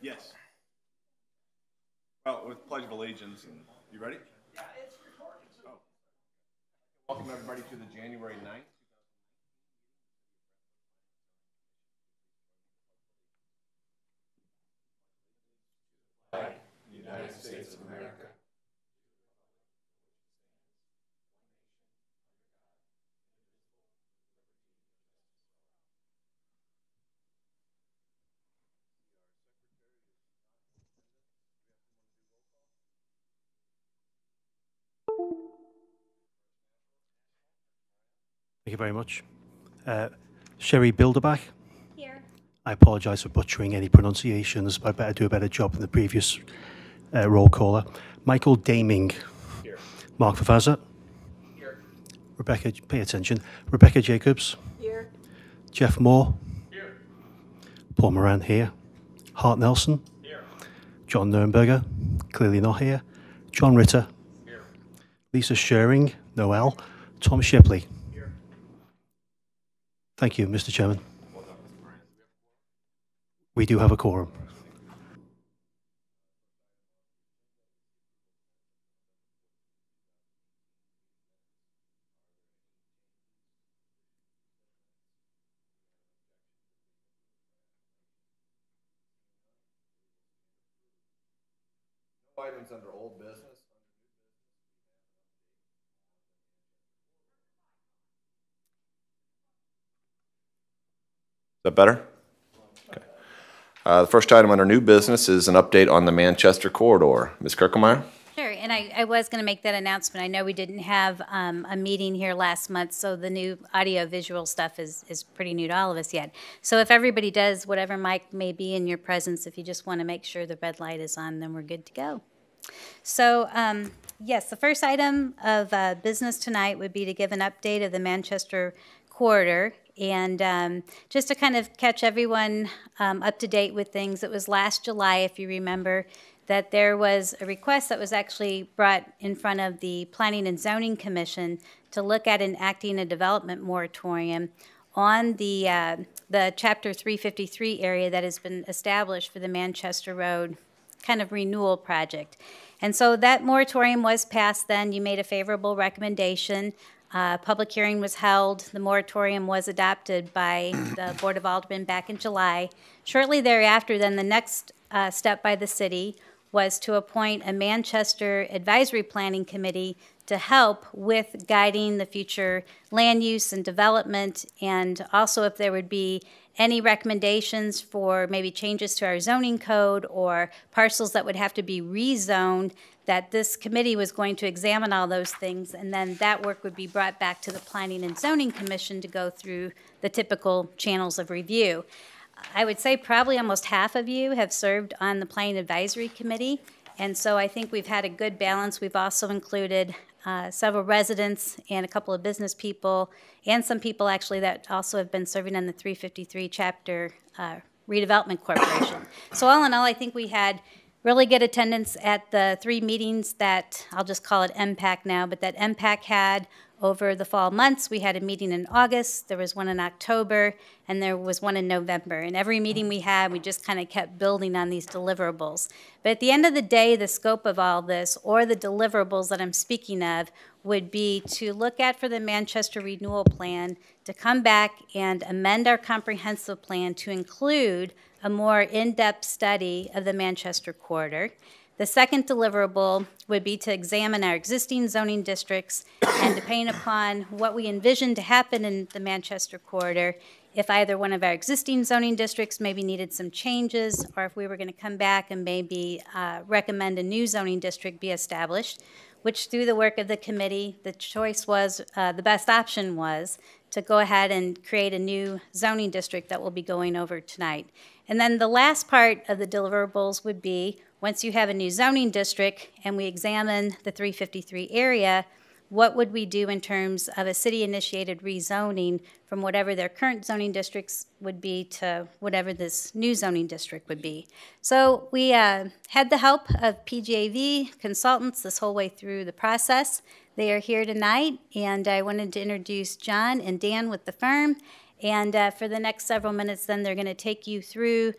Yes. Well, with Pledge of Allegiance, and you ready? Yeah, it's recording. Oh. Welcome everybody to the January 9th. United States of America. Thank you very much. Sherry Bilderbach. Here. I apologise for butchering any pronunciations, but I better do a better job than the previous roll caller. Michael Daming. Here. Mark Fafaza. Here. Rebecca, pay attention. Rebecca Jacobs. Here. Jeff Moore. Here. Paul Moran here. Hart Nelson. Here. John Nurnberger. Clearly not here. John Ritter. Here. Lisa Schering. Noel. Tom Shipley. Here. Thank you, Mr. Chairman. We do have a quorum. No items under old business. Is that better? Okay. The first item under new business is an update on the Manchester corridor. Ms. Kirkemeyer? Sure, and I was going to make that announcement. I know we didn't have a meeting here last month, so the new audio-visual stuff is pretty new to all of us yet. So if everybody does, whatever mic may be in your presence, if you just want to make sure the red light is on, then we're good to go. So, yes, the first item of business tonight would be to give an update of the Manchester corridor. And just to kind of catch everyone up to date with things, it was last July, if you remember, that there was a request that was actually brought in front of the Planning and Zoning Commission to look at enacting a development moratorium on the Chapter 353 area that has been established for the Manchester Road kind of renewal project. And so that moratorium was passed then. You made a favorable recommendation. Public hearing was held. The moratorium was adopted by the Board of Aldermen back in July. Shortly thereafter, then the next step by the city was to appoint a Manchester Advisory Planning Committee to help with guiding the future land use and development, and also if there would be any recommendations for maybe changes to our zoning code or parcels that would have to be rezoned, that this committee was going to examine all those things, and then that work would be brought back to the Planning and Zoning Commission to go through the typical channels of review. I would say probably almost half of you have served on the Planning Advisory Committee, and so I think we've had a good balance. We've also included several residents and a couple of business people, and some people actually that also have been serving on the 353 Chapter Redevelopment Corporation. So all in all, I think we had really good attendance at the 3 meetings that, I'll just call it MPAC now, but that MPAC had over the fall months. We had a meeting in August, there was one in October, and there was one in November. And every meeting we had, we just kind of kept building on these deliverables. But at the end of the day, the scope of all this, or the deliverables that I'm speaking of, would be to look at for the Manchester Renewal Plan, to come back and amend our comprehensive plan to include a more in-depth study of the Manchester corridor. The second deliverable would be to examine our existing zoning districts and depending upon what we envision to happen in the Manchester corridor, if either one of our existing zoning districts maybe needed some changes, or if we were going to come back and maybe recommend a new zoning district be established, which through the work of the committee, the choice was, the best option was to go ahead and create a new zoning district that we'll be going over tonight. And then the last part of the deliverables would be, once you have a new zoning district and we examine the 353 area, what would we do in terms of a city-initiated rezoning from whatever their current zoning districts would be to whatever this new zoning district would be. So we had the help of PGAV consultants this whole way through the process. They are here tonight, and I wanted to introduce John and Dan with the firm. And for the next several minutes, then they're going to take you through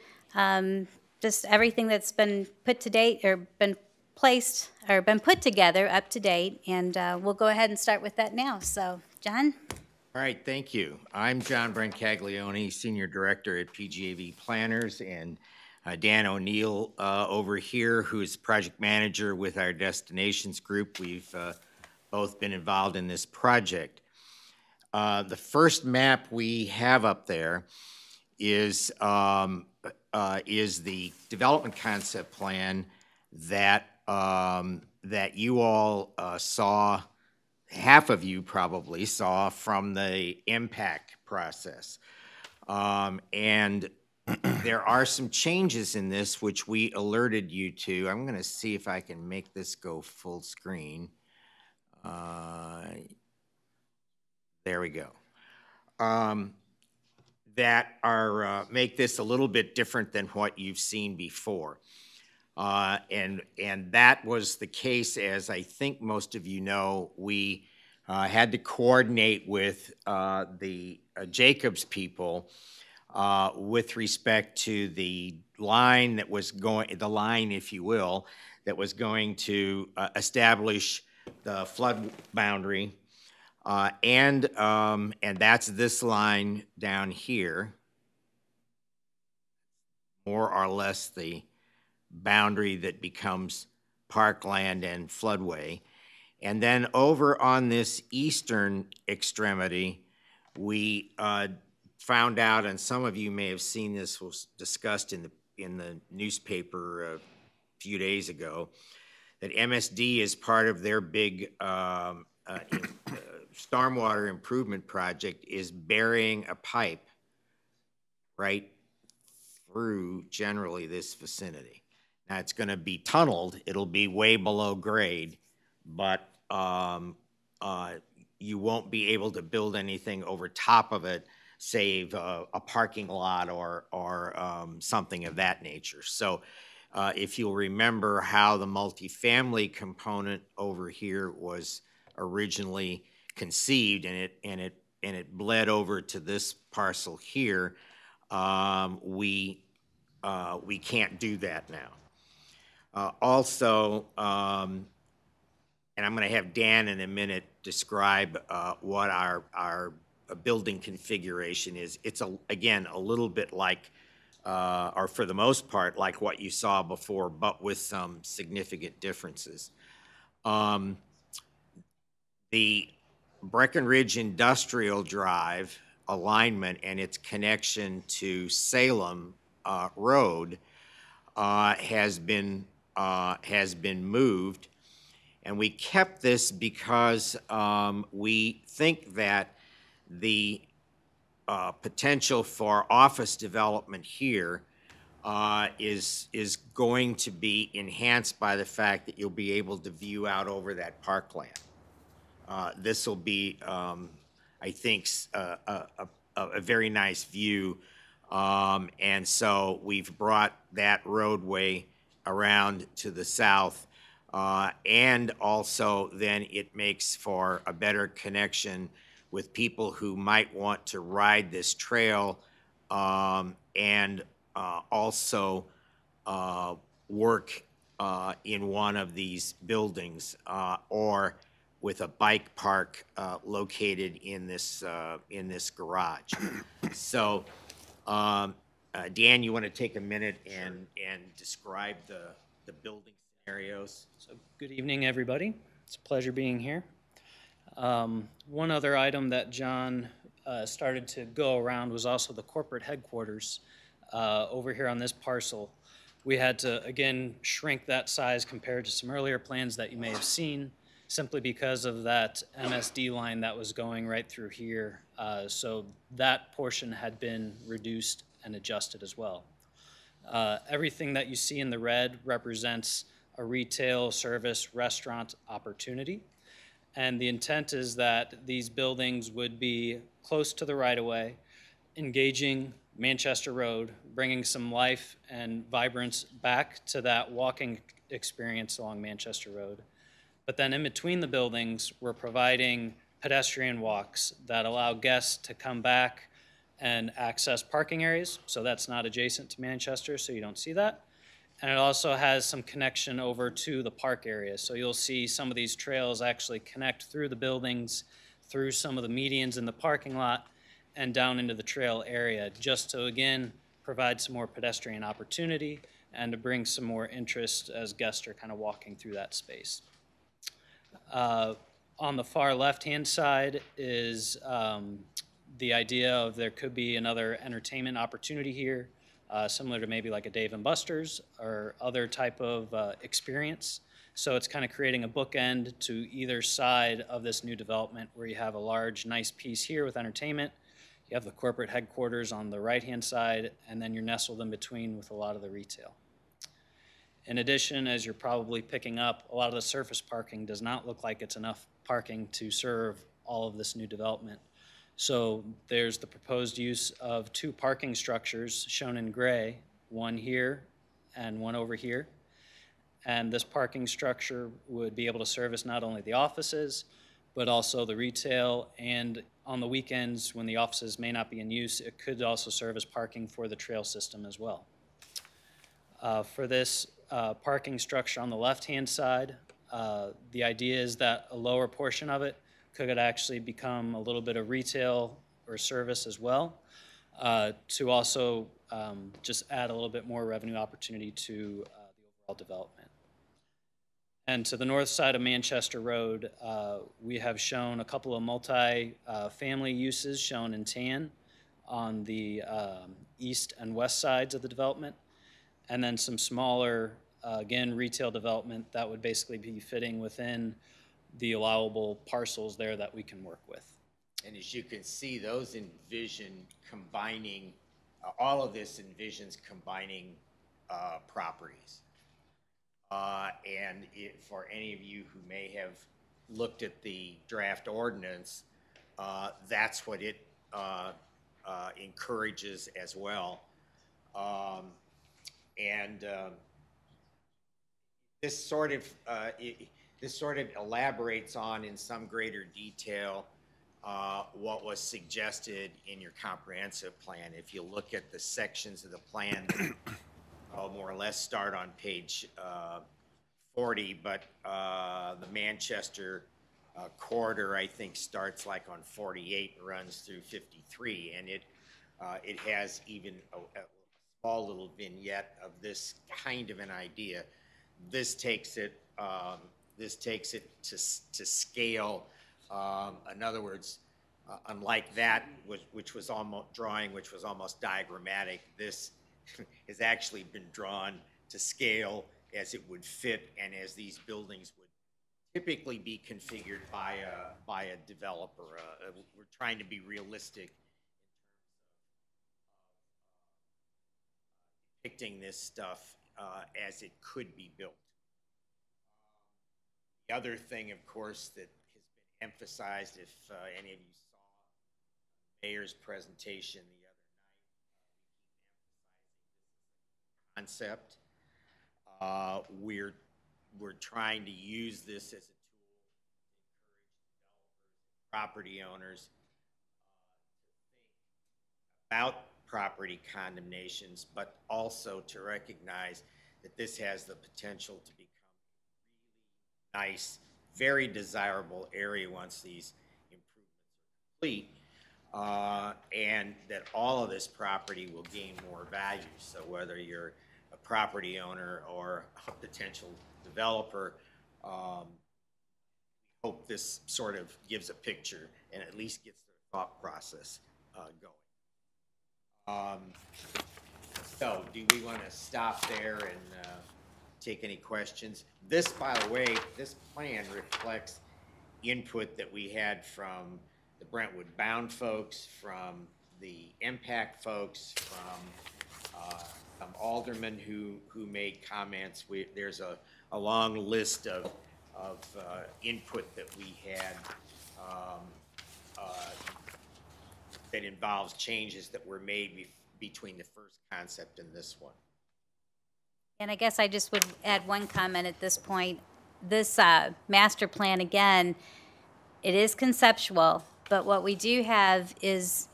just everything that's been put to date or been placed or been put together up to date. And we'll go ahead and start with that now. So, John? All right, thank you. I'm John Brancaglione, Senior Director at PGAV Planners, and Dan O'Neill over here, who's Project Manager with our Destinations Group. We've both been involved in this project. The first map we have up there is the development concept plan that that you all saw. Half of you probably saw from the impact process. And there are some changes in this which we alerted you to. I'm going to see if I can make this go full screen. There we go. That are make this a little bit different than what you've seen before. And that was the case, as I think most of you know. We had to coordinate with the Jacobs people with respect to the line that was going, the line, if you will, that was going to establish the flood boundary. And that's this line down here, more or less the boundary that becomes parkland and floodway. And then over on this eastern extremity, we found out, and some of you may have seen this was discussed in the newspaper a few days ago, that MSD is part of their big stormwater improvement project is burying a pipe right through generally this vicinity. Now it's going to be tunneled. It'll be way below grade, but you won't be able to build anything over top of it, save a parking lot or something of that nature. So if you'll remember how the multifamily component over here was originally conceived, and it bled over to this parcel here, we can't do that now. Also, and I'm going to have Dan in a minute describe what our building configuration is. It's again a little bit like, or for the most part, like what you saw before, but with some significant differences. The Breckenridge Industrial Drive alignment and its connection to Salem Road has been moved, and we kept this because we think that the potential for office development here is going to be enhanced by the fact that you'll be able to view out over that parkland. This will be, I think, a very nice view, and so we've brought that roadway around to the south, and also then it makes for a better connection with people who might want to ride this trail and also work in one of these buildings or with a bike park located in this garage. So, Dan, you want to take a minute and describe the building scenarios? So, good evening, everybody. It's a pleasure being here. One other item that John started to go around was also the corporate headquarters over here on this parcel. We had to, again, shrink that size compared to some earlier plans that you may have seen, simply because of that MSD line that was going right through here. So that portion had been reduced and adjusted as well. Everything that you see in the red represents a retail, service, restaurant opportunity. And the intent is that these buildings would be close to the right-of-way, engaging Manchester Road, bringing some life and vibrance back to that walking experience along Manchester Road. But then in between the buildings, we're providing pedestrian walks that allow guests to come back and access parking areas. So that's not adjacent to Manchester, so you don't see that. And it also has some connection over to the park area. So you'll see some of these trails actually connect through the buildings, through some of the medians in the parking lot, and down into the trail area, just to, again, provide some more pedestrian opportunity and to bring some more interest as guests are kind of walking through that space. On the far left-hand side is the idea of there could be another entertainment opportunity here, similar to maybe like a Dave & Buster's or other type of experience. So it's kind of creating a bookend to either side of this new development where you have a large, nice piece here with entertainment. You have the corporate headquarters on the right-hand side, and then you're nestled in between with a lot of the retail. In addition, as you're probably picking up, a lot of the surface parking does not look like it's enough parking to serve all of this new development. So there's the proposed use of 2 parking structures shown in gray, one here and one over here. And this parking structure would be able to service not only the offices, but also the retail, and on the weekends when the offices may not be in use, it could also serve as parking for the trail system as well. For this parking structure on the left-hand side, the idea is that a lower portion of it could actually become a little bit of retail or service as well, to also just add a little bit more revenue opportunity to the overall development. And to the north side of Manchester Road, we have shown a couple of multi-family uses shown in tan on the east and west sides of the development, and then some smaller, again, retail development that would basically be fitting within the allowable parcels there that we can work with. And as you can see, those envision combining, all of this envisions combining properties. And for any of you who may have looked at the draft ordinance, that's what it encourages as well. This sort of elaborates on, in some greater detail, what was suggested in your comprehensive plan. If you look at the sections of the plan that more or less start on page 40, but the Manchester corridor, I think, starts like on 48 and runs through 53, and it has even a small little vignette of this kind of an idea. This takes it to scale. In other words, unlike that, which was almost diagrammatic, this has actually been drawn to scale as it would fit and as these buildings would typically be configured by a developer. We're trying to be realistic in terms of depicting this stuff as it could be built. The other thing, of course, that has been emphasized, if any of you saw the mayor's presentation the other night, concept. We're trying to use this as a tool to encourage developers and property owners to think about property condemnations, but also to recognize that this has the potential to become a really nice, very desirable area once these improvements are complete, and that all of this property will gain more value. So whether you're a property owner or a potential developer, hope this sort of gives a picture and at least gets their thought process going. So do we want to stop there and take any questions? This, by the way, this plan reflects input that we had from the Brentwood Bound folks, from the Impact folks, from some aldermen who made comments. There's a long list of input that we had that involves changes that were made between the first concept and this one. And I guess I just would add one comment at this point. This master plan, again, it is conceptual, but what we do have is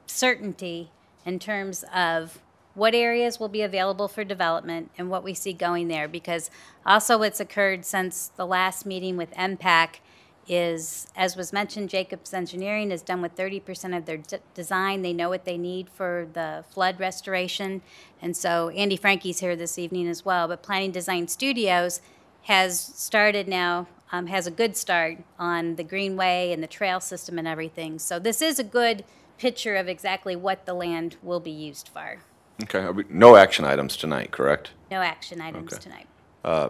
certainty in terms of what areas will be available for development and what we see going there. Because also what's occurred since the last meeting with MPAC is, as was mentioned, Jacobs Engineering is done with 30% of their design. They know what they need for the flood restoration. And so Andy Frankie's here this evening as well. But Planning Design Studios has started now, has a good start on the greenway and the trail system and everything. So this is a good picture of exactly what the land will be used for. Okay, no action items tonight, correct? No action items Okay. tonight.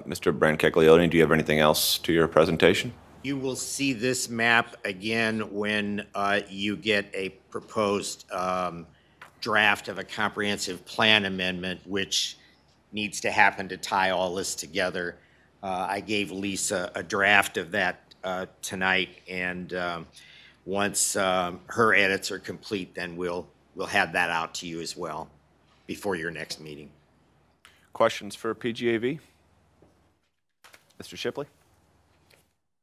Mr. Brancaglione, do you have anything else to your presentation? You will see this map again when you get a proposed draft of a comprehensive plan amendment, which needs to happen to tie all this together. I gave Lisa a draft of that tonight, and once her edits are complete, then we'll have that out to you as well before your next meeting. Questions for PGAV? Mr. Shipley?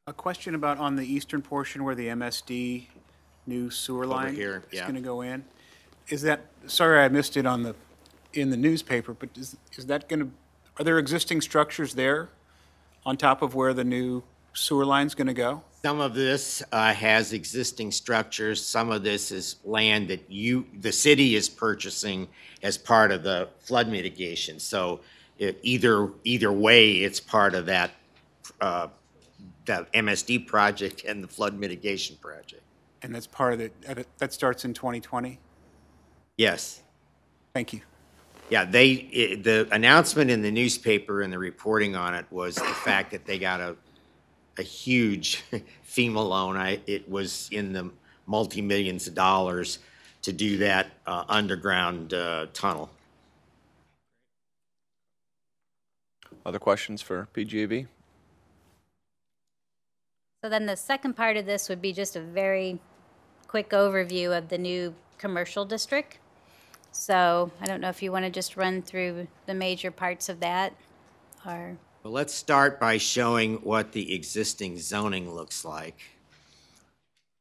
A question about on the eastern portion where the MSD new sewer line here, is yeah. going to go in. Is that, sorry I missed it in the newspaper, but is that going to, are there existing structures there on top of where the new sewer line's going to go? Some of this has existing structures. Some of this is land that the city is purchasing as part of the flood mitigation. So either way, it's part of that the MSD project and the flood mitigation project. And that's part of it, that starts in 2020? Yes. Thank you. Yeah, the announcement in the newspaper and the reporting on it was the fact that they got a huge FEMA loan. It was in the multi-millions of dollars to do that underground tunnel. Other questions for PGAV? So then the second part of this would be just a very quick overview of the new commercial district. So I don't know if you want to just run through the major parts of that, or... Well, let's start by showing what the existing zoning looks like.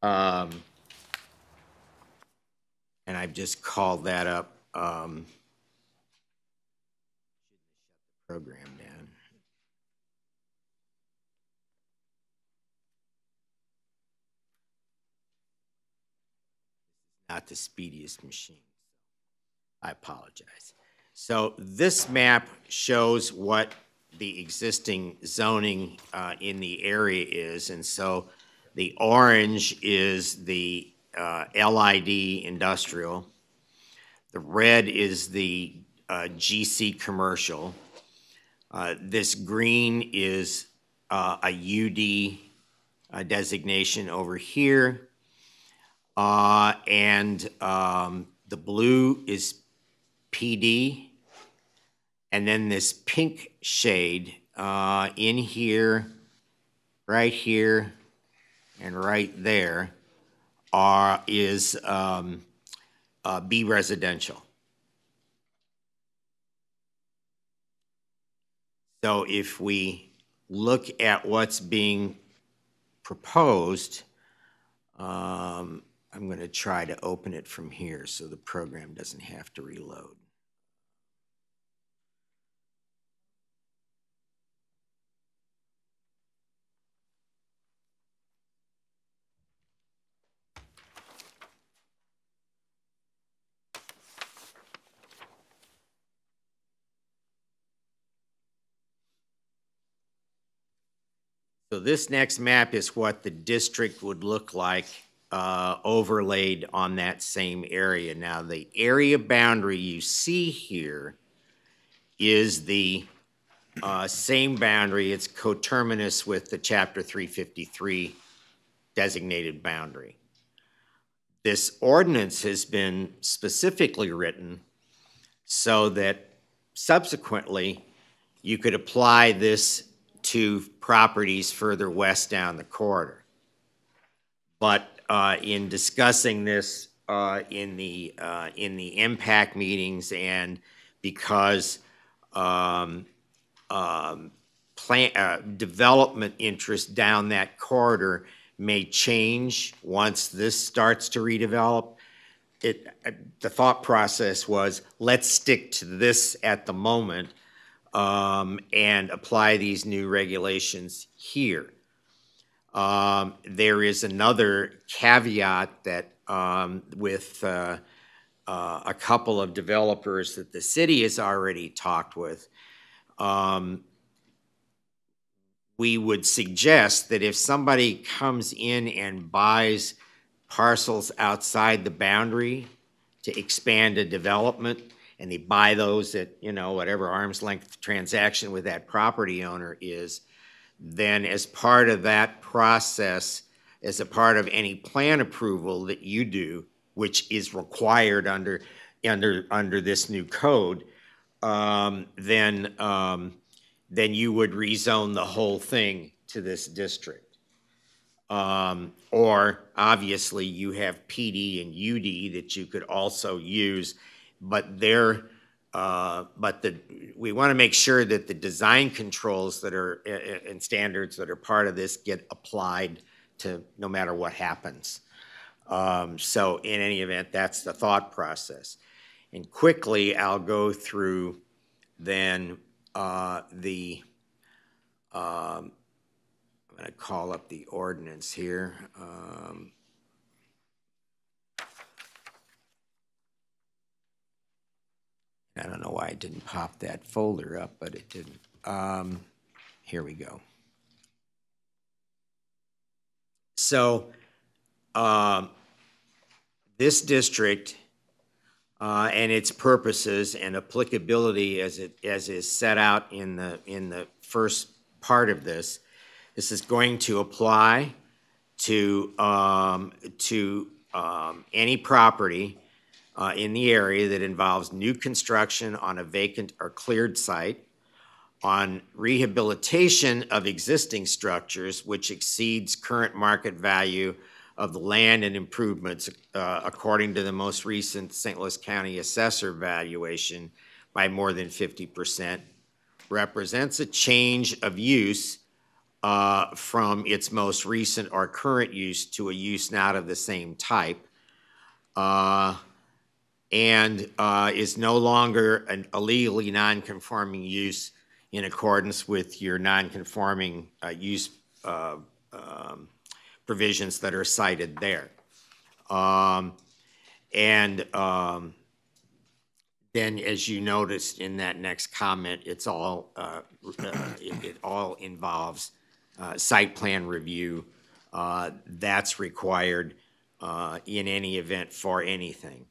And I've just called that up. Program down. Not the speediest machine. I apologize. So this map shows what the existing zoning in the area is. And so the orange is the LID industrial. The red is the GC commercial. This green is a UD designation over here. And the blue is PD. And then this pink shade in here, right here, and right there is B residential. So if we look at what's being proposed, I'm going to try to open it from here so the program doesn't have to reload. So this next map is what the district would look like overlaid on that same area. Now, the area boundary you see here is the same boundary. It's coterminous with the Chapter 353 designated boundary. This ordinance has been specifically written so that subsequently you could apply this to properties further west down the corridor. But in discussing this in the impact meetings, and because development interest down that corridor may change once this starts to redevelop, the thought process was, let's stick to this at the moment and apply these new regulations here. There is another caveat that with a couple of developers that the city has already talked with. We would suggest that if somebody comes in and buys parcels outside the boundary to expand a development, and they buy those at, you know, whatever arm's length transaction with that property owner is, then as part of that process, as a part of any plan approval that you do, which is required under this new code, then you would rezone the whole thing to this district. Or obviously you have PD and UD that you could also use, but we want to make sure that the design controls that are and standards that are part of this get applied to no matter what happens. So in any event, that's the thought process. And quickly, I'll go through then I'm going to call up the ordinance here. I don't know why it didn't pop that folder up, but it didn't. Here we go. So this district and its purposes and applicability as is set out in the first part of this is going to apply to any property in the area that involves new construction on a vacant or cleared site, on rehabilitation of existing structures which exceeds current market value of the land and improvements according to the most recent St. Louis County assessor valuation by more than 50%, represents a change of use from its most recent or current use to a use not of the same type, and is no longer a legally non-conforming use in accordance with your non-conforming use provisions that are cited there. Then, as you noticed in that next comment, it's all it all involves site plan review. That's required in any event for anything.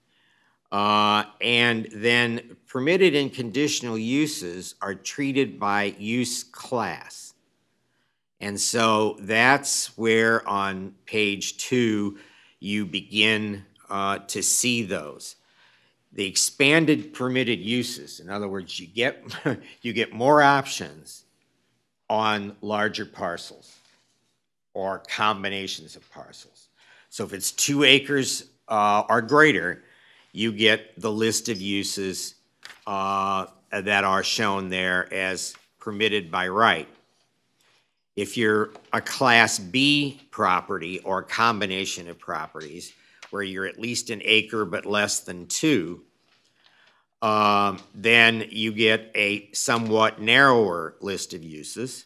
And then permitted and conditional uses are treated by use class. And so that's where on page 2 you begin to see those. The expanded permitted uses, in other words, you get more options on larger parcels or combinations of parcels. So if it's 2 acres or greater, you get the list of uses that are shown there as permitted by right. If you're a Class B property or a combination of properties where you're at least an acre but less than 2, then you get a somewhat narrower list of uses.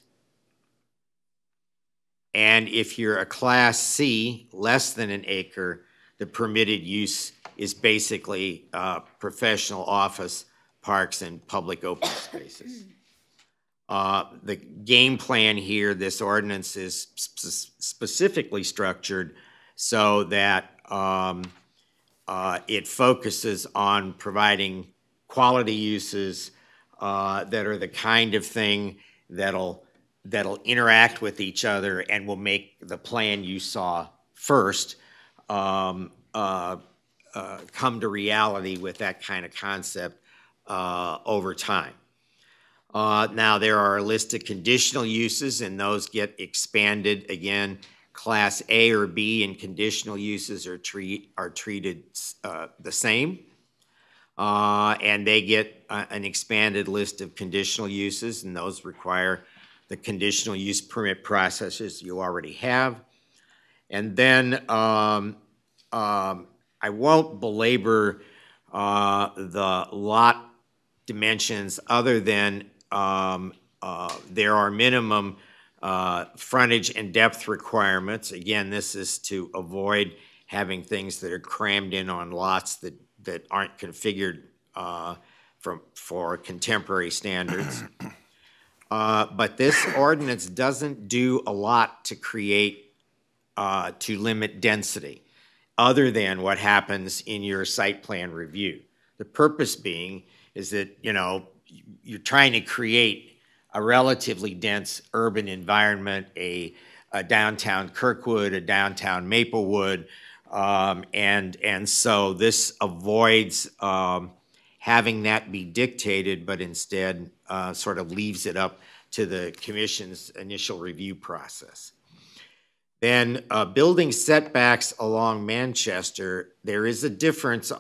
And if you're a Class C, less than an acre, the permitted use is basically professional office, parks, and public open spaces. The game plan here, this ordinance is specifically structured so that it focuses on providing quality uses that are the kind of thing that'll interact with each other and will make the plan you saw first come to reality with that kind of concept over time. Now there are a list of conditional uses, and those get expanded again. Class A or B and conditional uses are treated the same, and they get an expanded list of conditional uses, and those require the conditional use permit processes you already have. And then I won't belabor the lot dimensions other than there are minimum frontage and depth requirements. Again, this is to avoid having things that are crammed in on lots that aren't configured for contemporary standards. But this ordinance doesn't do a lot to create, to limit density, other than what happens in your site plan review. The purpose being is that, you know, you're trying to create a relatively dense urban environment, a downtown Kirkwood, a downtown Maplewood, and so this avoids having that be dictated, but instead sort of leaves it up to the commission's initial review process. Then building setbacks along Manchester, there is a difference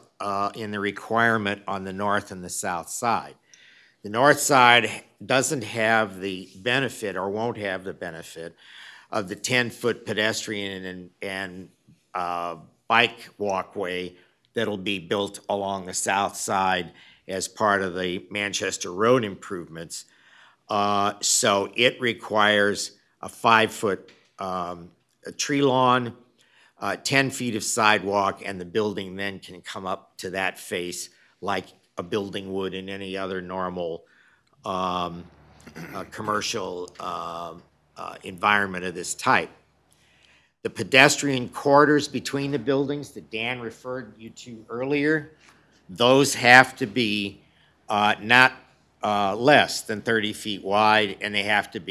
in the requirement on the north and the south side. The north side doesn't have the benefit, or won't have the benefit, of the 10-foot pedestrian and bike walkway that'll be built along the south side as part of the Manchester Road improvements. So it requires a 5-foot a tree lawn, 10 feet of sidewalk, and the building then can come up to that face like a building would in any other normal commercial environment of this type. The pedestrian corridors between the buildings that Dan referred you to earlier, those have to be not less than 30 feet wide, and they have to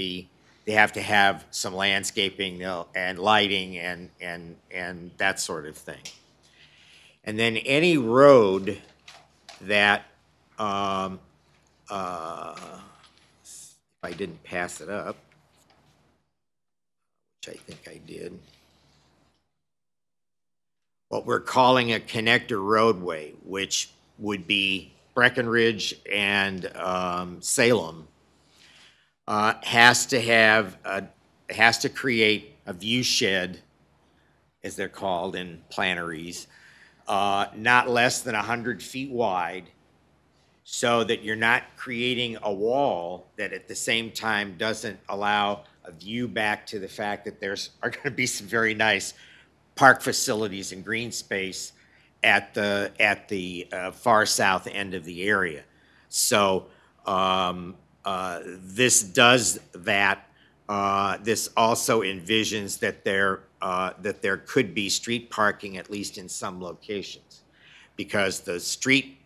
have some landscaping and lighting and that sort of thing. And then any road that, if I didn't pass it up, which I think I did, what we're calling a connector roadway, which would be Breckenridge and Salem, has to create a view shed, as they're called in planeries, not less than 100 feet wide, so that you're not creating a wall that at the same time doesn't allow a view back to the fact that are going to be some very nice park facilities and green space at the far south end of the area. So this does that. This also envisions that there could be street parking, at least in some locations, because the street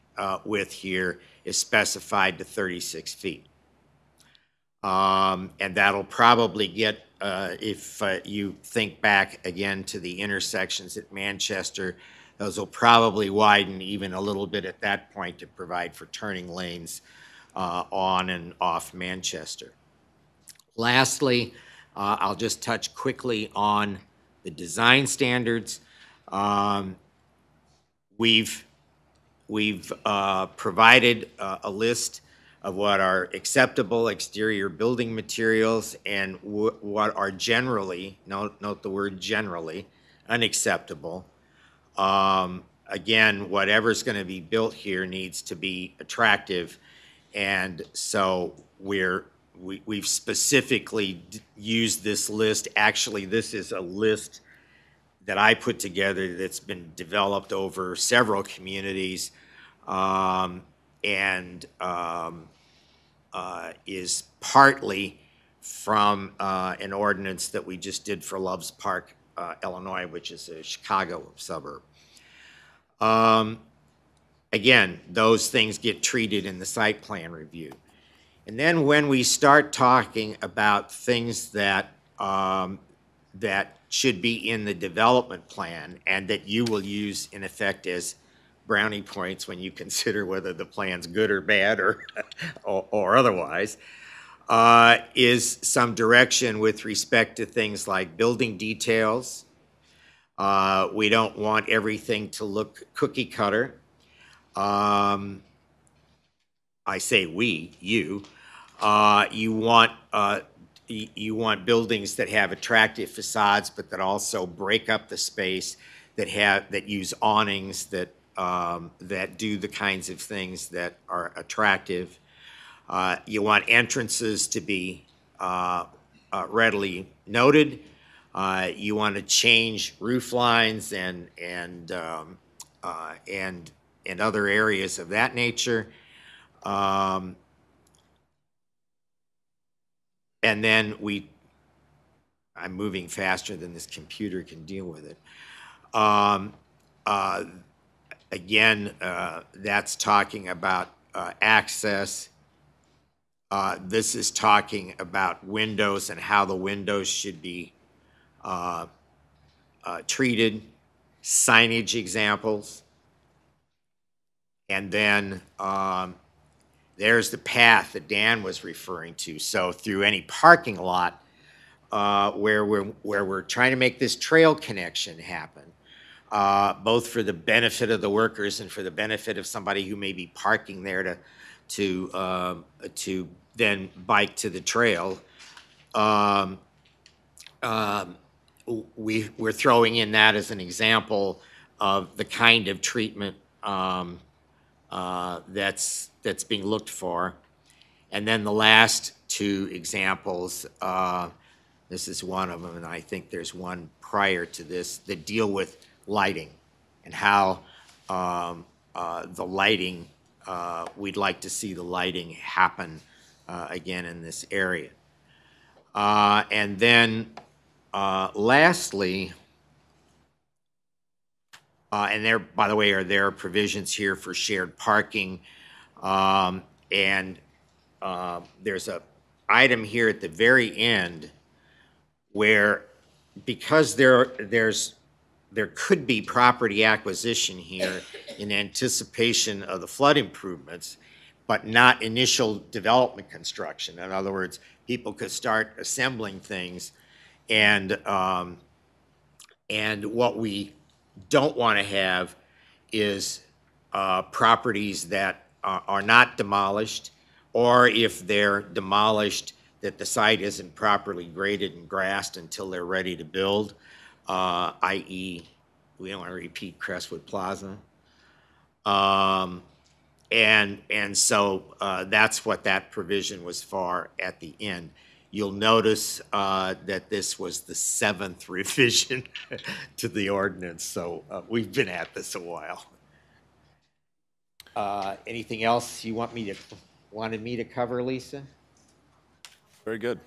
width here is specified to 36 feet. And that'll probably get, if you think back again to the intersections at Manchester, those will probably widen even a little bit at that point to provide for turning lanes on and off Manchester. Lastly, I'll just touch quickly on the design standards. We've provided a list of what are acceptable exterior building materials and what are generally, note the word generally, unacceptable. Again, whatever's going to be built here needs to be attractive, and so we've specifically used this list. Actually, this is a list that I put together that's been developed over several communities, and is partly from an ordinance that we just did for Loves Park, Illinois, which is a Chicago suburb. Again, those things get treated in the site plan review. And then when we start talking about things that that should be in the development plan and that you will use in effect as brownie points when you consider whether the plan's good or bad or otherwise, is some direction with respect to things like building details. We don't want everything to look cookie cutter. I say we, you. You want buildings that have attractive facades, but that also break up the space that use awnings, that do the kinds of things that are attractive. You want entrances to be readily noted. You want to change roof lines and other areas of that nature. And then I'm moving faster than this computer can deal with it. Again, that's talking about access. This is talking about windows and how the windows should be treated, signage examples. And then there's the path that Dan was referring to. So through any parking lot where we're trying to make this trail connection happen, both for the benefit of the workers and for the benefit of somebody who may be parking there to then bike to the trail. We're throwing in that as an example of the kind of treatment that's being looked for. And then the last two examples, this is one of them, and I think there's one prior to this, that deal with lighting and how the lighting, we'd like to see the lighting happen again in this area. And then lastly, and there, by the way, there are provisions here for shared parking. And there's an item here at the very end where, because there could be property acquisition here in anticipation of the flood improvements, but not initial development construction. In other words, people could start assembling things, and what we don't want to have is properties that are not demolished, or if they're demolished, that the site isn't properly graded and grassed until they're ready to build, i.e., we don't want to repeat Crestwood Plaza. And so that's what that provision was for at the end. You'll notice that this was the 7th revision to the ordinance, so we've been at this a while. Anything else you wanted me to cover, Lisa? Very good.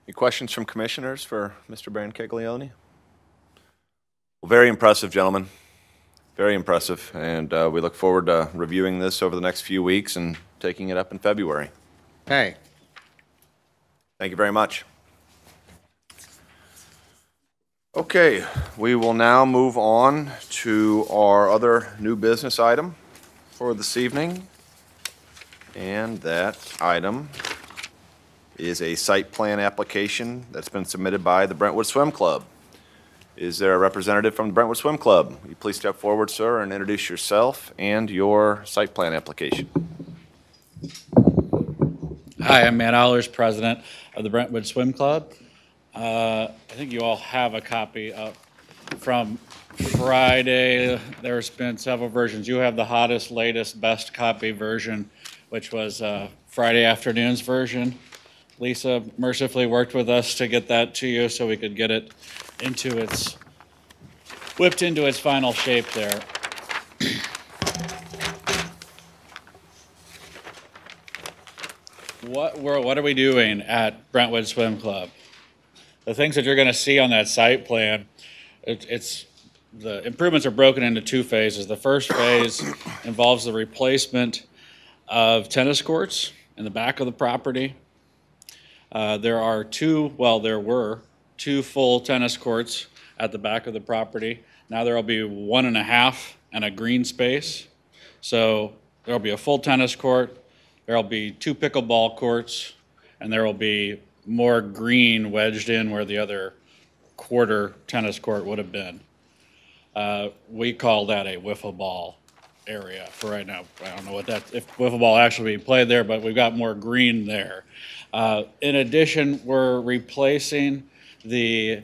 Any questions from commissioners for Mr. Brancaglione? Well, very impressive, gentlemen. Very impressive, and we look forward to reviewing this over the next few weeks and taking it up in February. Hey. Thank you very much. Okay, we will now move on to our other new business item for this evening, and that item is a site plan application that's been submitted by the Brentwood Swim Club. Is there a representative from the Brentwood Swim Club? Will you please step forward, sir, and introduce yourself and your site plan application? Hi, I'm Matt Allers, president of the Brentwood Swim Club. I think you all have a copy up from Friday. There's been several versions. You have the hottest, latest, best copy version, which was Friday afternoon's version. Lisa mercifully worked with us to get that to you so we could get it whipped into its final shape there. What are we doing at Brentwood Swim Club? The things that you're going to see on that site plan, the improvements are broken into two phases. The first phase involves the replacement of tennis courts in the back of the property. There were two full tennis courts at the back of the property. Now there will be 1.5 and a green space. So there will be a full tennis court, there will be 2 pickleball courts, and there will be more green wedged in where the other quarter tennis court would have been. We call that a wiffle ball area for right now. I don't know if wiffle ball actually be played there, but we've got more green there. In addition, we're replacing the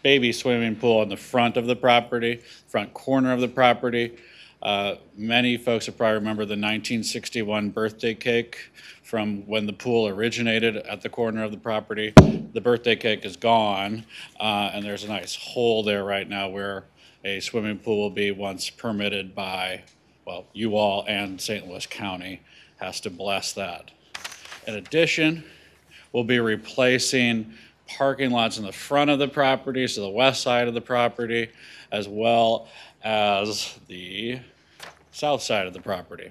baby swimming pool in the front of the property, front corner of the property. Many folks will probably remember the 1961 birthday cake from when the pool originated at the corner of the property. The birthday cake is gone, and there's a nice hole there right now where a swimming pool will be once permitted by, well, you all and St. Louis County has to bless that. In addition, we'll be replacing parking lots in the front of the property, so the west side of the property, as well as the south side of the property,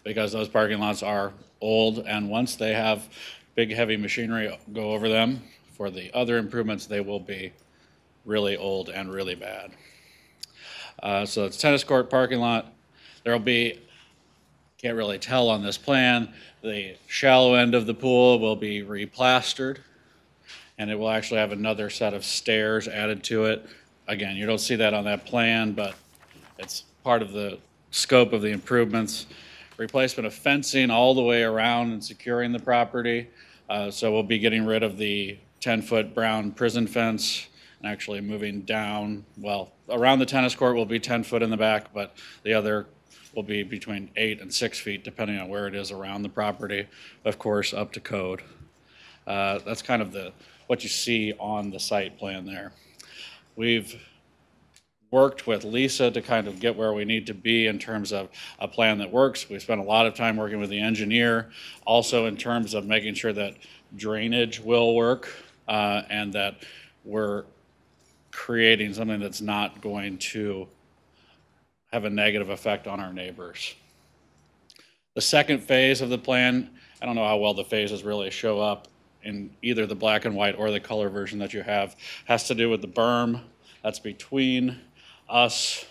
because those parking lots are old, and once they have big heavy machinery go over them for the other improvements, they will be really old and really bad. So it's tennis court parking lot. There'll be, can't really tell on this plan, the shallow end of the pool will be replastered, and it will actually have another set of stairs added to it. Again, you don't see that on that plan, but it's part of the scope of the improvements. Replacement of fencing all the way around and securing the property. So we'll be getting rid of the 10-foot brown prison fence and actually moving down, well, around the tennis court will be 10 foot in the back, but the other will be between 8 and 6 feet, depending on where it is around the property, of course, up to code. That's kind of what you see on the site plan there. We've worked with Lisa to kind of get where we need to be in terms of a plan that works. We spent a lot of time working with the engineer, also in terms of making sure that drainage will work, and that we're creating something that's not going to have a negative effect on our neighbors. The second phase of the plan, I don't know how well the phases really show up in either the black and white or the color version that you have, has to do with the berm that's between us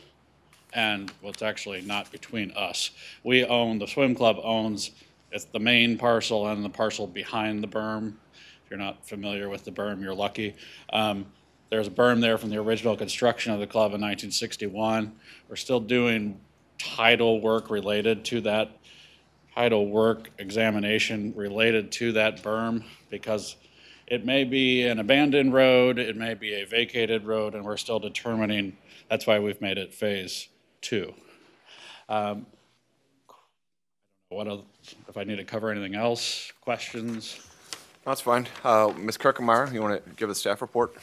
and, well, it's actually not between us. We own, the swim club owns, it's the main parcel and the parcel behind the berm. If you're not familiar with the berm, you're lucky. There's a berm there from the original construction of the club in 1961. We're still doing tidal work related to that, tidal work examination related to that berm, because it may be an abandoned road, it may be a vacated road, and we're still determining. That's why we've made it phase 2. What else, if I need to cover anything else, questions? That's fine. Ms. Kirkemeyer, you want to give a staff report?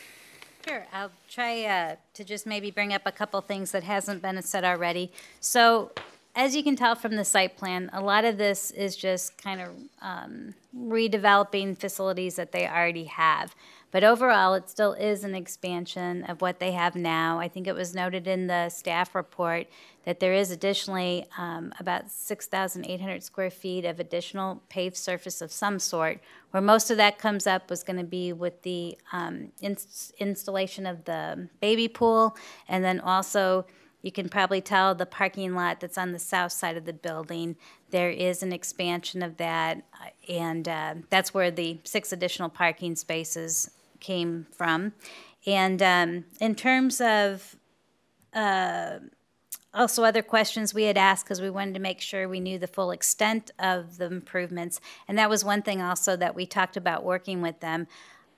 Sure, I'll try to just maybe bring up a couple things that hasn't been said already. So, as you can tell from the site plan, a lot of this is just kind of redeveloping facilities that they already have. But overall, it still is an expansion of what they have now. I think it was noted in the staff report that there is additionally about 6,800 square feet of additional paved surface of some sort, where most of that comes up was going to be with the installation of the baby pool, and then also you can probably tell the parking lot that's on the south side of the building, there is an expansion of that, and that's where the 6 additional parking spaces came from. And in terms of also other questions we had asked, because we wanted to make sure we knew the full extent of the improvements, and that was one thing also that we talked about working with them.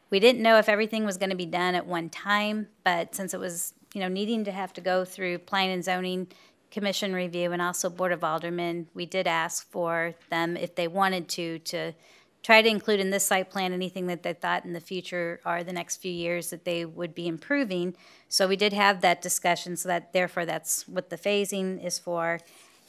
We didn't know if everything was going to be done at one time, but since it was needing to have to go through Planning and Zoning Commission review and also Board of Aldermen, we did ask for them, if they wanted to try to include in this site plan anything that they thought in the future or the next few years that they would be improving. So we did have that discussion, so that therefore that's what the phasing is for.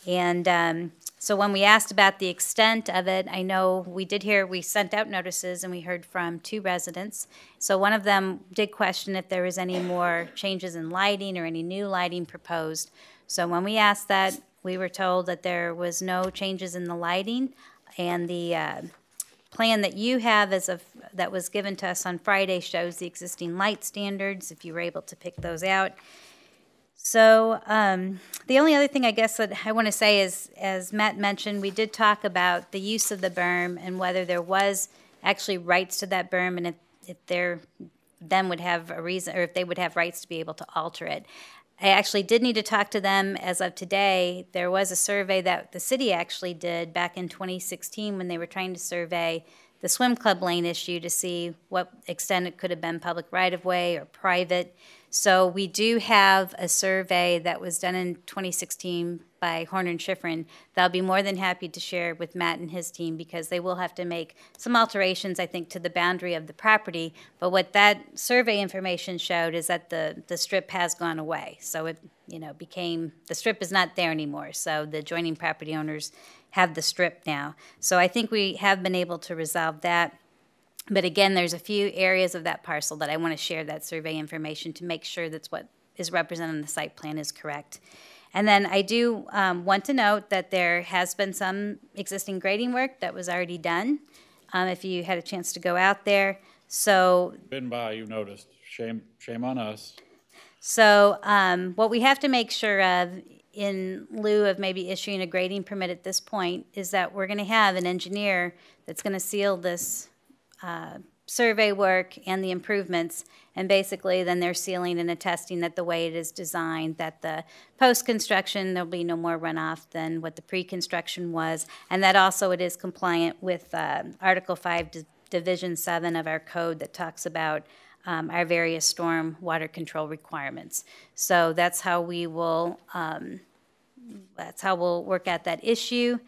And so when we asked about the extent of it, I know we sent out notices and we heard from 2 residents. So one of them did question if there was any more changes in lighting or any new lighting proposed. So when we asked that, we were told that there was no changes in the lighting, and the plan that you have that was given to us on Friday shows the existing light standards, if you were able to pick those out. So the only other thing I guess that I want to say is, as Matt mentioned, we did talk about the use of the berm and whether there was actually rights to that berm, and if then would have a reason, or if they would have rights to be able to alter it. I actually did need to talk to them as of today. There was a survey that the city actually did back in 2016 when they were trying to survey the swim club lane issue to see what extent it could have been public right-of-way or private. So we do have a survey that was done in 2016 by Horner and Schifrin that I'll be more than happy to share with Matt and his team, because they will have to make some alterations, I think, to the boundary of the property. But what that survey information showed is that the strip has gone away. So it, the strip is not there anymore. So the adjoining property owners have the strip now. So I think we have been able to resolve that. But again, there's a few areas of that parcel that I want to share that survey information to make sure that's what is represented in the site plan is correct. And then I do want to note that there has been some existing grading work that was already done, if you had a chance to go out there. So Been by, you noticed. Shame on us. So what we have to make sure of in lieu of maybe issuing a grading permit at this point is that we're going to have an engineer that's going to seal this survey work and the improvements, and basically then they're sealing and attesting that the way it is designed, that the post-construction, there'll be no more runoff than what the pre-construction was, and that also it is compliant with Article 5, Division 7 of our code that talks about our various storm water control requirements. So that's how we will work at that issue.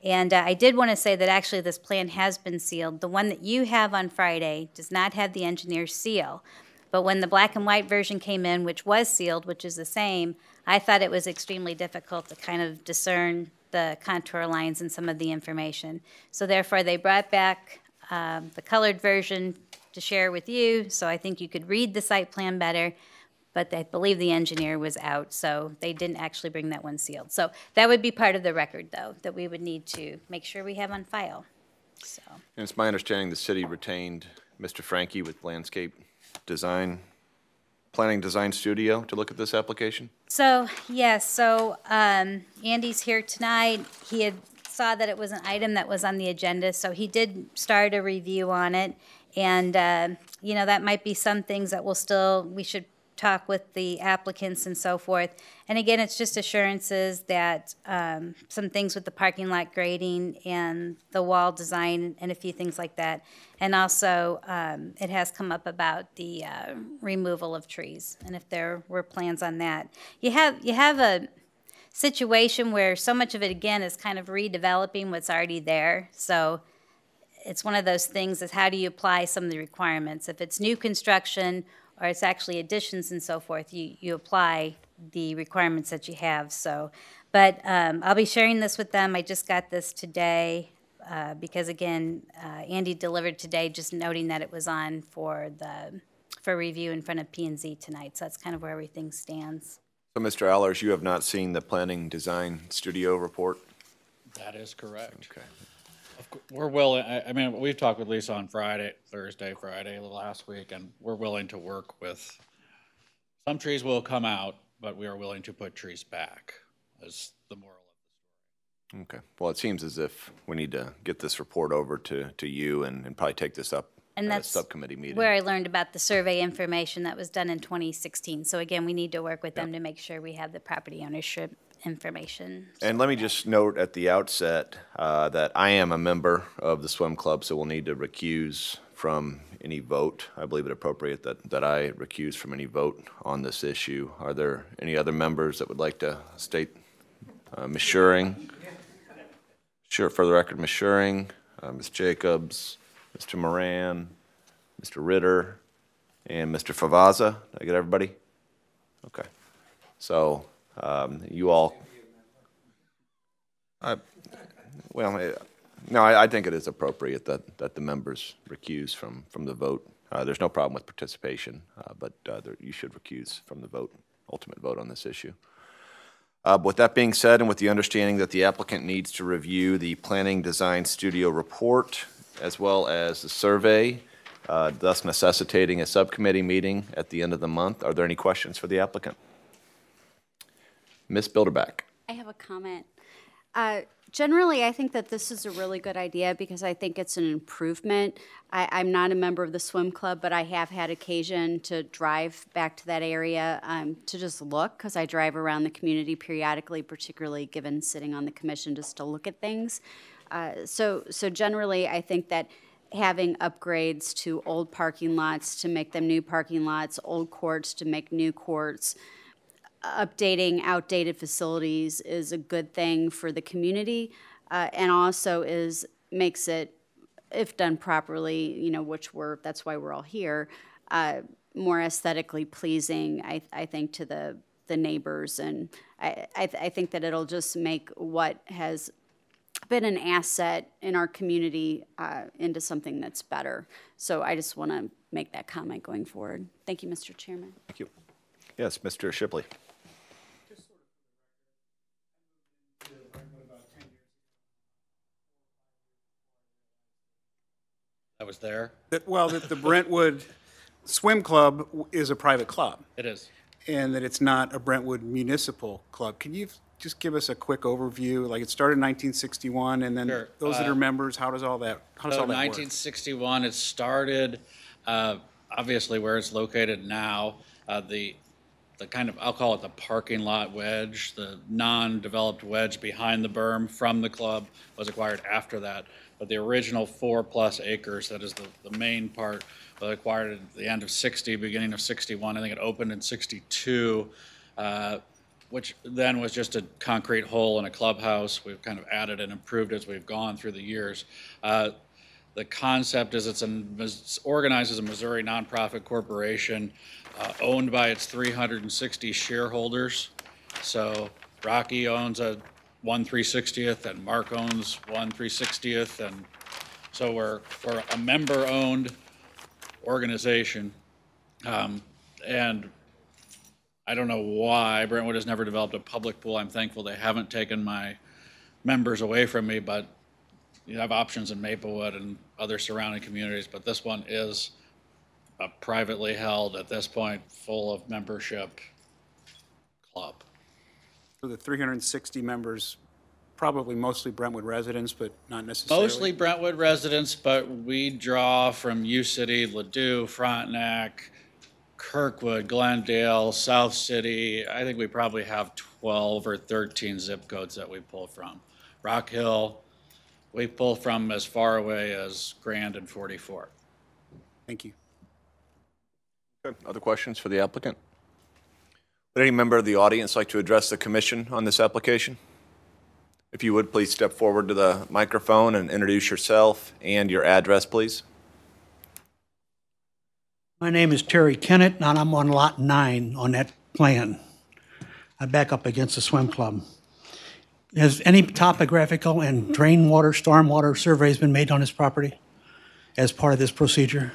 And I did want to say that actually this plan has been sealed. The one that you have on Friday does not have the engineer's seal. But when the black and white version came in, which was sealed, which is the same, I thought it was extremely difficult to kind of discern the contour lines and some of the information. So therefore, they brought back the colored version to share with you, so I think you could read the site plan better. But I believe the engineer was out, so they didn't actually bring that one sealed. So that would be part of the record, though, that we would need to make sure we have on file. So. And it's my understanding the city retained Mr. Frankie with Landscape Design, Planning Design Studio to look at this application? So, yes, so Andy's here tonight. He had saw that it was an item that was on the agenda, so he did start a review on it. And, that might be some things that we should talk with the applicants and so forth. And again, it's just assurances that some things with the parking lot grading and the wall design and a few things like that. And also, it has come up about the removal of trees and if there were plans on that. You have a situation where so much of it, again, is kind of redeveloping what's already there. So it's one of those things is how do you apply some of the requirements? If it's new construction or it's actually additions and so forth, you apply the requirements that you have. So, but I'll be sharing this with them. I just got this today because, again, Andy delivered today, just noting that it was on for review in front of P&Z tonight. So that's kind of where everything stands. So, Mr. Allers, you have not seen the Planning Design Studio report? That is correct. Okay. We're willing, I mean, we've talked with Lisa on Thursday, Friday, last week, and we're willing to work with, some trees will come out, but we are willing to put trees back, is the moral of the story. Okay. Well, it seems as if we need to get this report over to you and probably take this up and at a subcommittee meeting. Where I learned about the survey information that was done in 2016. So again, we need to work with them to make sure we have the property ownership information. And let me just note at the outset that I am a member of the swim club, so we'll need to recuse from any vote. I believe it appropriate that I recuse from any vote on this issue. Are there any other members that would like to state? Ms. Schuring? Sure, for the record, Ms. Schuring, Ms. Jacobs, Mr. Moran, Mr. Ritter, and Mr. Favaza. Did I get everybody? Okay. So you all, no, I think it is appropriate that the members recuse from the vote. There's no problem with participation, but you should recuse from the vote, ultimate vote on this issue. With that being said, and with the understanding that the applicant needs to review the Planning Design Studio report as well as the survey, thus necessitating a subcommittee meeting at the end of the month, are there any questions for the applicant? Ms. Bilderback. I have a comment. Generally, I think that this is a really good idea because I think it's an improvement. I'm not a member of the swim club, but I have had occasion to drive back to that area to just look because I drive around the community periodically, particularly given sitting on the commission just to look at things. So generally, I think that having upgrades to old parking lots to make them new parking lots, old courts to make new courts. Updating outdated facilities is a good thing for the community, and also makes it, if done properly, you know, that's why we're all here, more aesthetically pleasing, I think, to the neighbors. And I think that it'll just make what has been an asset in our community into something that's better. So I just want to make that comment going forward. Thank you, Mr. Chairman. Thank you. Yes, Mr. Shipley. I was there. Well, that the Brentwood Swim Club is a private club, It is. and that it's not a Brentwood municipal club. Can you just give us a quick overview? Like, it started in 1961, and then Sure. those that are members, how does all that So work? 1961, it started, obviously where it's located now, the kind of, I'll call it the parking lot wedge, the non-developed wedge behind the berm from the club was acquired after that. But the original 4+ acres, that is the main part, was acquired at the end of 60, beginning of 61. I think it opened in 62, which then was just a concrete hole and a clubhouse. We've kind of added and improved as we've gone through the years. The concept is it's organized as a Missouri nonprofit corporation owned by its 360 shareholders. So Rocky owns 1/360th and Mark owns 1/360th, and so we're a member-owned organization. And I don't know why Brentwood has never developed a public pool. I'm thankful they haven't taken my members away from me, but you have options in Maplewood and other surrounding communities, but this one is a privately held, at this point, full of membership club. So the 360 members, probably mostly Brentwood residents, but not necessarily? Mostly Brentwood residents, but we draw from U-City, Ladue, Frontenac, Kirkwood, Glendale, South City. I think we probably have 12 or 13 zip codes that we pull from. Rock Hill, we pull from as far away as Grand and 44. Thank you. Good. Other questions for the applicant? Would any member of the audience like to address the commission on this application? If you would, please step forward to the microphone and introduce yourself and your address, please. My name is Terry Kennett, and I'm on Lot 9 on that plan. I back up against the swim club. Has any topographical and drain water, stormwater surveys been made on this property as part of this procedure?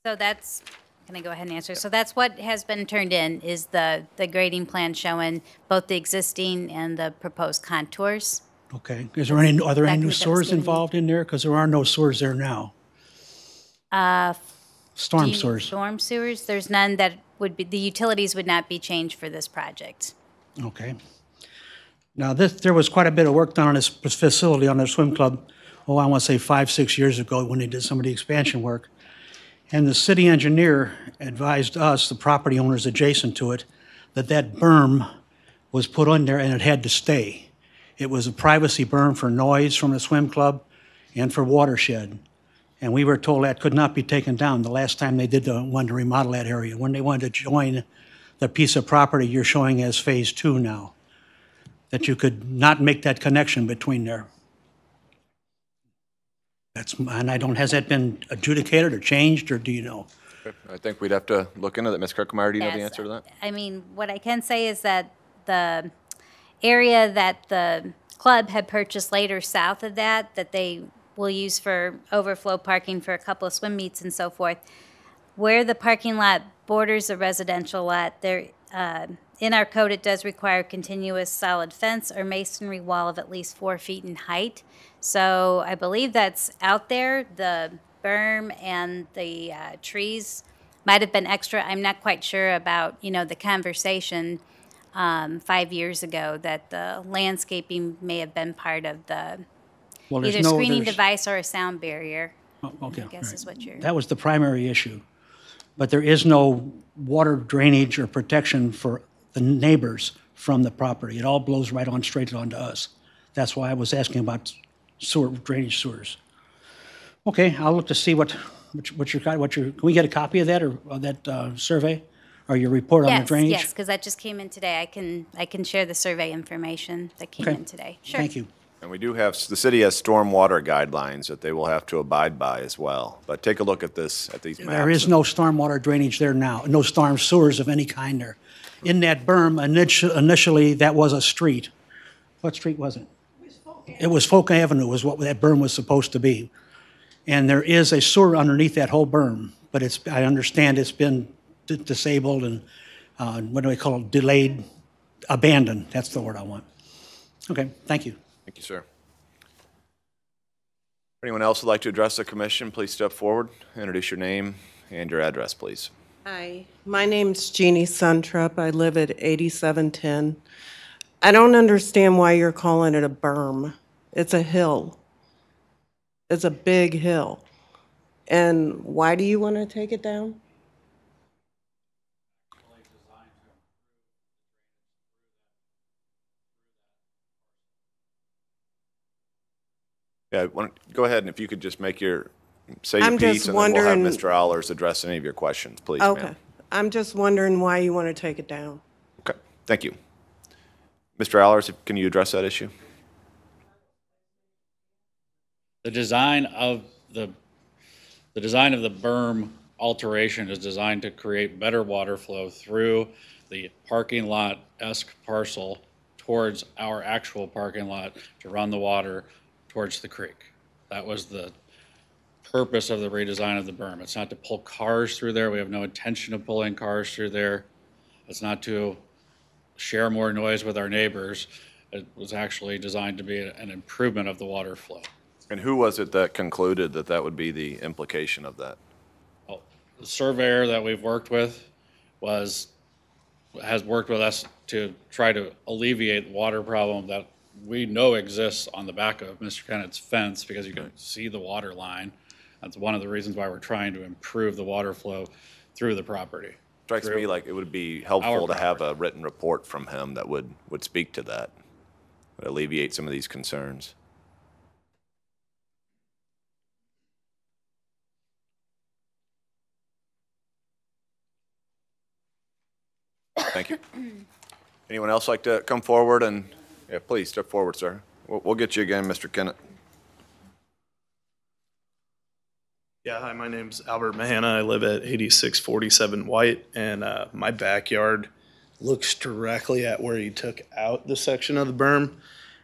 So that's, can I go ahead and answer? So that's what has been turned in, is the grading plan showing both the existing and the proposed contours. Okay. Are there any new Document that was sewers given. involved in there? Because there are no sewers there now. Storm sewers. Storm sewers, there's none that would be, the utilities would not be changed for this project. Okay. Now, there was quite a bit of work done on this facility, on the swim club, I want to say 5, 6 years ago when they did some of the expansion work. And the city engineer advised us, the property owners adjacent to it, that that berm was put on there and it had to stay. It was a privacy berm for noise from the swim club and for watershed. And we were told that could not be taken down the last time they wanted to remodel that area. When they wanted to join the piece of property you're showing as Phase 2 now, that you could not make that connection between there. And has that been adjudicated or changed, or do you know? I think we'd have to look into that. Ms. Kirkmeyer, do you know the Yes. answer to that? I mean, what I can say is that the area that the club had purchased later south of that they will use for overflow parking for a couple of swim meets and so forth, where the parking lot borders a residential lot, there, in our code, it does require continuous solid fence or masonry wall of at least 4 feet in height. So I believe that's out there. The berm and the trees might have been extra. I'm not quite sure about, the conversation 5 years ago that the landscaping may have been part of the Well, either screening device or a sound barrier. Okay, I guess right. is what you're. That was the primary issue. But there is no water drainage or protection for the neighbors from the property. It all blows right on straight onto us. That's why I was asking about drainage sewers. Okay, I'll look to see what can we get a copy of that or that survey or your report on the Yes, drainage? yes, because that just came in today. I can share the survey information that came Okay. in today. Sure. Thank you. And we do have, the city has stormwater guidelines that they will have to abide by as well. But take a look at this, at these maps. There is no stormwater drainage there now, no storm sewers of any kind there. In that berm, initially, that was a street. What street was it? It was Folk Avenue was what that berm was supposed to be. And there is a sewer underneath that whole berm, but I understand it's been disabled and, what do we call it, delayed, abandoned, that's the word I want. Okay, thank you. Thank you, sir. Anyone else would like to address the commission, please step forward, introduce your name and your address, please. Hi, my name's Jeannie Suntrup. I live at 8710. I don't understand why you're calling it a berm. It's a hill. It's a big hill. And why do you want to take it down? Yeah, go ahead, and if you could just say your I'm piece, just and then we'll have wondering- Mr. Allers address any of your questions, please, ma'am. Okay. I'm just wondering why you want to take it down. Okay, thank you. Mr. Allers, can you address that issue? The design of the berm alteration is designed to create better water flow through the parking lot-esque parcel towards our actual parking lot to run the water towards the creek. That was the purpose of the redesign of the berm. It's not to pull cars through there. We have no intention of pulling cars through there. It's not to share more noise with our neighbors. It was actually designed to be an improvement of the water flow. And who was it that concluded that that would be the implication of that? Well, the surveyor that we've worked with has worked with us to try to alleviate the water problem that we know exists on the back of Mr. Kennett's fence because you can see the water line. That's one of the reasons why we're trying to improve the water flow through the property. Strikes me like it would be helpful to have a written report from him that would speak to that, alleviate some of these concerns. Thank you. Anyone else like to come forward and, yeah, please step forward, sir. We'll get you again, Mr. Kennett. Yeah, hi, my name's Albert Mahana. I live at 8647 White, and my backyard looks directly at where you took out the section of the berm.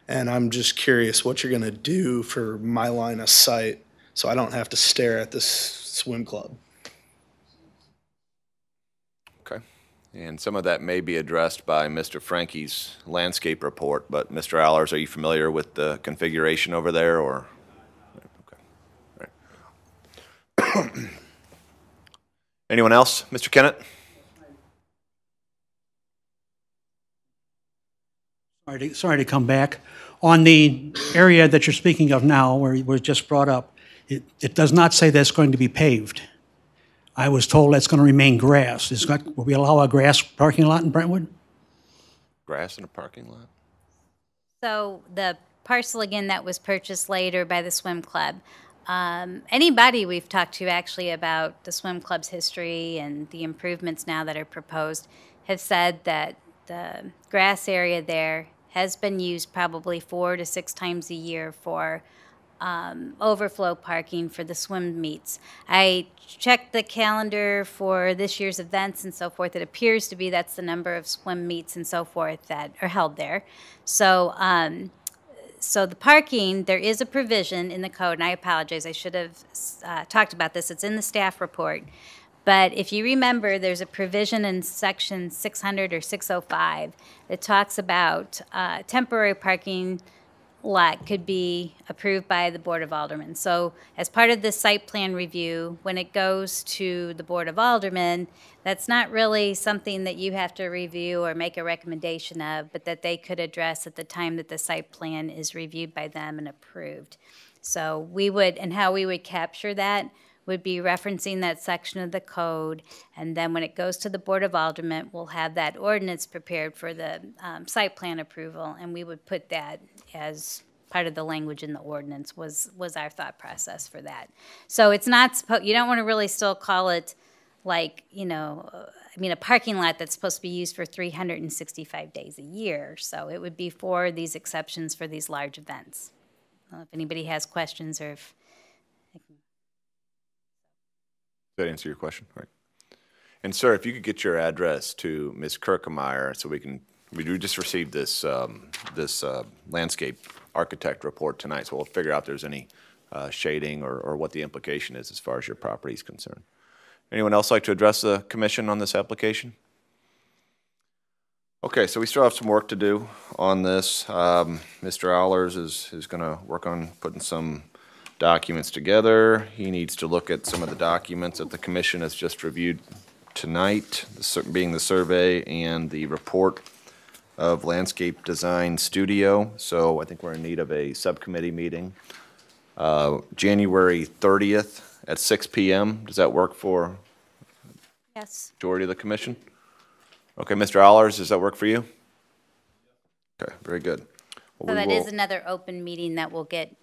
And I'm just curious what you're gonna do for my line of sight so I don't have to stare at this swim club. Okay. And some of that may be addressed by Mr. Frankie's landscape report, but Mr. Allers, are you familiar with the configuration over there, or? Okay. All right. Anyone else? Mr. Kennett? Sorry to come back. On the area that you're speaking of now, where it was just brought up, it does not say that's going to be paved. I was told that's going to remain grass. Will we allow a grass parking lot in Brentwood? Grass in a parking lot? So the parcel, again, that was purchased later by the swim club. Anybody we've talked to actually about the swim club's history and the improvements now that are proposed have said that the grass area there has been used probably 4 to 6 times a year for overflow parking for the swim meets. I checked the calendar for this year's events and so forth. It appears to be that's the number of swim meets and so forth that are held there. So, so the parking, there is a provision in the code, and I apologize, I should have talked about this. It's in the staff report. But if you remember, there's a provision in section 600 or 605 that talks about temporary parking lot could be approved by the Board of Aldermen. So as part of the site plan review, when it goes to the Board of Aldermen, that's not really something that you have to review or make a recommendation of, but that they could address at the time that the site plan is reviewed by them and approved. So we would, and how we would capture that would be referencing that section of the code, and then when it goes to the Board of Aldermen, we'll have that ordinance prepared for the site plan approval, and we would put that as part of the language in the ordinance was our thought process for that. So it's not, you don't want to really still call it like, a parking lot that's supposed to be used for 365 days a year. So it would be for these exceptions for these large events. If anybody has questions or if. Does that answer your question? All right. And sir, if you could get your address to Ms. Kirkemeyer so we just received this, landscape architect report tonight, so we'll figure out if there's any shading or what the implication is as far as your property is concerned. Anyone else like to address the commission on this application? Okay, so we still have some work to do on this. Mr. Allers is going to work on putting some documents together. He needs to look at some of the documents that the commission has just reviewed tonight, being the survey and the report of Landscape Design Studio. So I think we're in need of a subcommittee meeting. January 30th at 6 p.m. Does that work for Yes. majority of the commission? Okay, Mr. Allers, does that work for you? Okay, very good. Well, So we that is will- another open meeting that will get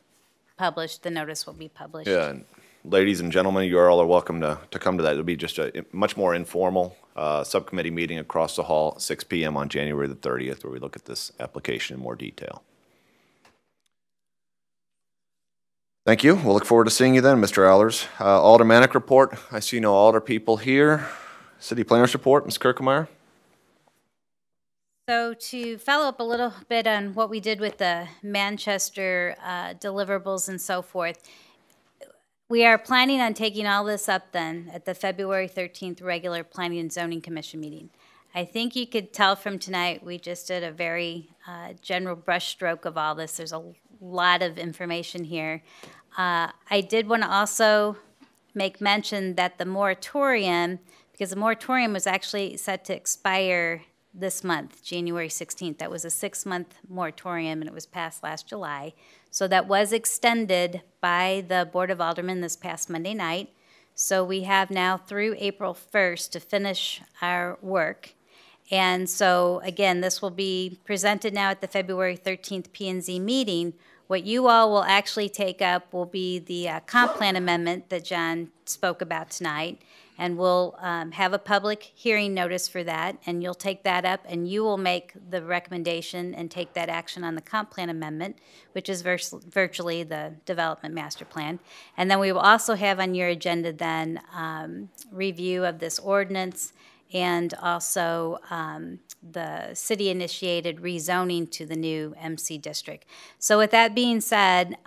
published. The notice will be published. Yeah, and ladies and gentlemen, you all are welcome to come to that. It'll be just a much more informal subcommittee meeting across the hall at 6 p.m. on January the 30th, where we look at this application in more detail. Thank you. We'll look forward to seeing you then, Mr. Allers. Aldermanic report. I see no alder people here. City planners report, Ms. Kirkemeyer. So to follow up a little bit on what we did with the Manchester deliverables and so forth, we are planning on taking all this up then at the February 13th regular Planning and Zoning Commission meeting. I think you could tell from tonight, we just did a very general brushstroke of all this. There's a lot of information here. I did want to also make mention that the moratorium, because the moratorium was actually set to expire this month, January 16th. That was a 6-month moratorium, and it was passed last July. So that was extended by the Board of Aldermen this past Monday night. So we have now through April 1st to finish our work. And so, again, this will be presented now at the February 13th P&Z meeting. What you all will actually take up will be the comp plan amendment that John spoke about tonight. And we'll have a public hearing notice for that, and you'll take that up, and you will make the recommendation and take that action on the comp plan amendment, which is virtually the development master plan. And then we will also have on your agenda then review of this ordinance and also the city-initiated rezoning to the new MC district. So with that being said,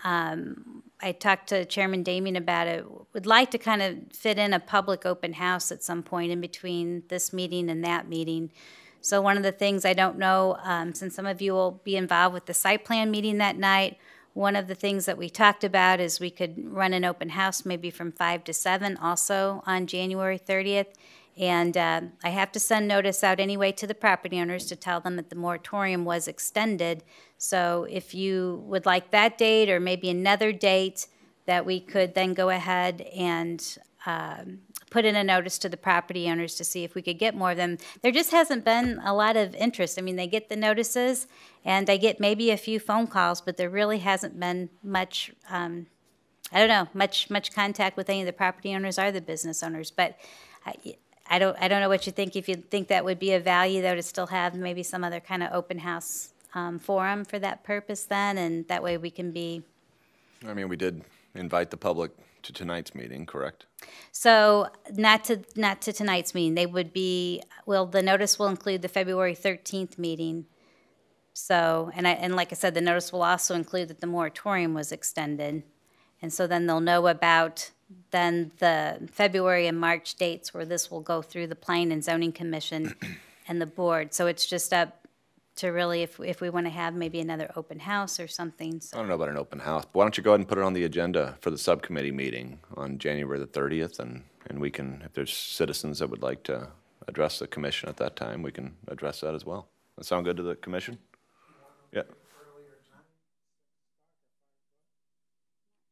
I talked to Chairman Damien about it. Would like to kind of fit in a public open house at some point in between this meeting and that meeting. So one of the things I don't know, since some of you will be involved with the site plan meeting that night, one of the things that we talked about is we could run an open house maybe from 5 to 7 also on January 30th. And I have to send notice out anyway to the property owners to tell them that the moratorium was extended. So if you would like that date or maybe another date, that we could then go ahead and put in a notice to the property owners to see if we could get more of them. There just hasn't been a lot of interest. I mean, they get the notices and they get maybe a few phone calls, but there really hasn't been much, I don't know, much contact with any of the property owners or the business owners. But I don't know what you think. If you think that would be of value, though, to still have maybe some other kind of open house forum for that purpose then, and that way we can be. I mean, we did invite the public to tonight's meeting, correct? So not to tonight's meeting. They would be, well, the notice will include the February 13th meeting. So, and like I said, the notice will also include that the moratorium was extended. And so then they'll know about then the February and March dates where this will go through the Planning and Zoning Commission and the board. So it's just up to really if we want to have maybe another open house or something. So. I don't know about an open house, but why don't you go ahead and put it on the agenda for the subcommittee meeting on January the 30th, and we can, if there's citizens that would like to address the commission at that time, we can address that as well. That sound good to the commission? Yeah.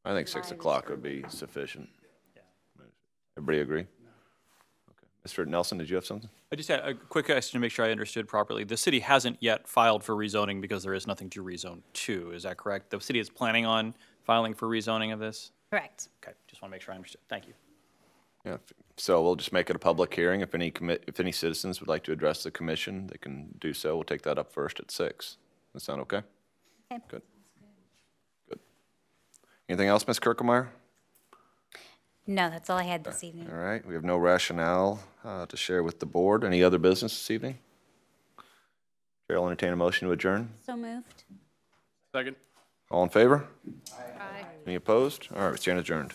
I think 6 o'clock would be sufficient. Everybody agree? Okay. Mr. Nelson, did you have something? I just had a quick question to make sure I understood properly. The city hasn't yet filed for rezoning because there is nothing to rezone to, is that correct? The city is planning on filing for rezoning of this? Correct. Okay, just want to make sure I understood. Thank you. Yeah, so we'll just make it a public hearing. If any citizens would like to address the commission, they can do so. We'll take that up first at 6. That sound okay? Okay. Good. Good. Anything else, Ms. Kirkemeyer? No, that's all I had this evening. All right, we have no rationale to share with the board. Any other business this evening? Chair will entertain a motion to adjourn. So moved. Second. All in favor? Aye. Any opposed? All right, we stand adjourned.